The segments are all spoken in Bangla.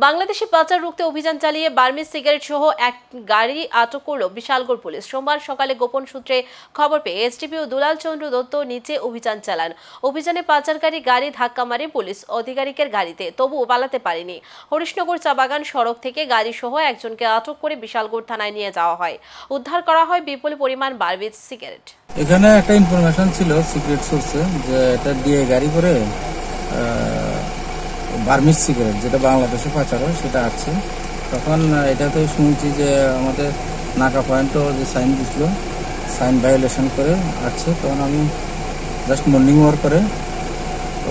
বাংলাদেশি পাচার রুখতে অভিযান চালিয়ে বার্মিজ সিগারেট সহ এক গাড়ি আটক করল বিশালগড় পুলিশ। সোমবার সকালে গোপন সূত্রে খবর পেয়ে এসডিপিও দুলাল চন্দ্র দত্ত নিচে অভিযান চালান। অভিযানে পাচারকারী গাড়ি ধাক্কা মারে পুলিশ আধিকারিকের গাড়িতে, তবুও পালাতে পারেনি। হরিশনগর চা বাগান সড়ক থেকে গাড়ি সহ একজনকে আটক করে বিশালগড় থানায় নিয়ে যাওয়া হয়। উদ্ধার করা হয় বিপুল পরিমাণ বার্মিজ সিগারেট। এখানে একটা ইনফরমেশন ছিল সিক্রেট সোর্সে যে এটা দিয়ে গাড়ি করে বার্মিজ সিগারেট যেটা বাংলাদেশে পাচার হয় সেটা আছে। তখন এটাতে শুনছি যে আমাদের নাকা পয়েন্টও যে সাইন দিছিল, সাইন ভায়োলেশন করে আছে। তখন আমি জাস্ট মর্নিং ওয়াক করে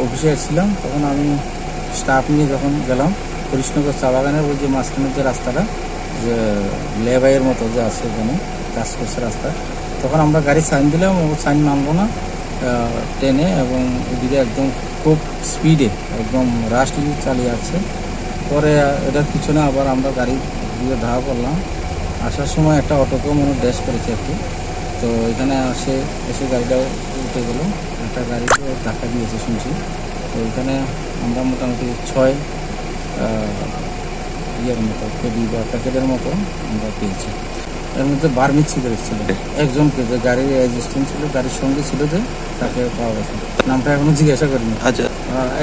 অফিসে এসেছিলাম। তখন আমি স্টাফ নিয়ে যখন গেলাম হরিশনগর চা বাগানের ওই যে মাঝখানের যে রাস্তাটা যে লেবাইয়ের মতো যে আছে এখানে কাজ করছে রাস্তা, তখন আমরা গাড়ি সাইন দিলাম, ও সাইন মানলো না ট্রেনে, এবং ওদিকে একদম খুব স্পিডে একদম রাস্ট চালিয়ে আসছে। পরে এটার পিছনে আবার আমরা গাড়ি দিয়ে ধাওয়া করলাম। আসার সময় একটা অটোকেও মনে ড্যাশ করেছে একটু, তো এখানে এসে গাড়িটাও উঠে গেল, একটা গাড়িকেও ধাক্কা দিয়েছে শুনছি। তো এখানে আমরা মোটামুটি 6 ইয়ের মতো পেডি বা প্যাকেটের মতো আমরা পেয়েছি। এর মধ্যে বার্মিজ সিগারেট ছিল। একজনকে যে গাড়ির অ্যাসিস্ট্যান্ট ছিল, গাড়ির সঙ্গে ছিল যে, তাকে পাওয়া গেছে। নামটা এখনো জিজ্ঞাসা করিনি। আচ্ছা,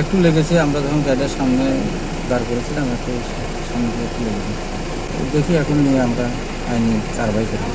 একটু লেগেছে। আমরা যখন গাড়ির সামনে দাঁড় করেছিলাম একটু সামনে একটু লেগেছে। দেখি এখন নিয়ে আমরা আইনি কারবাই করি।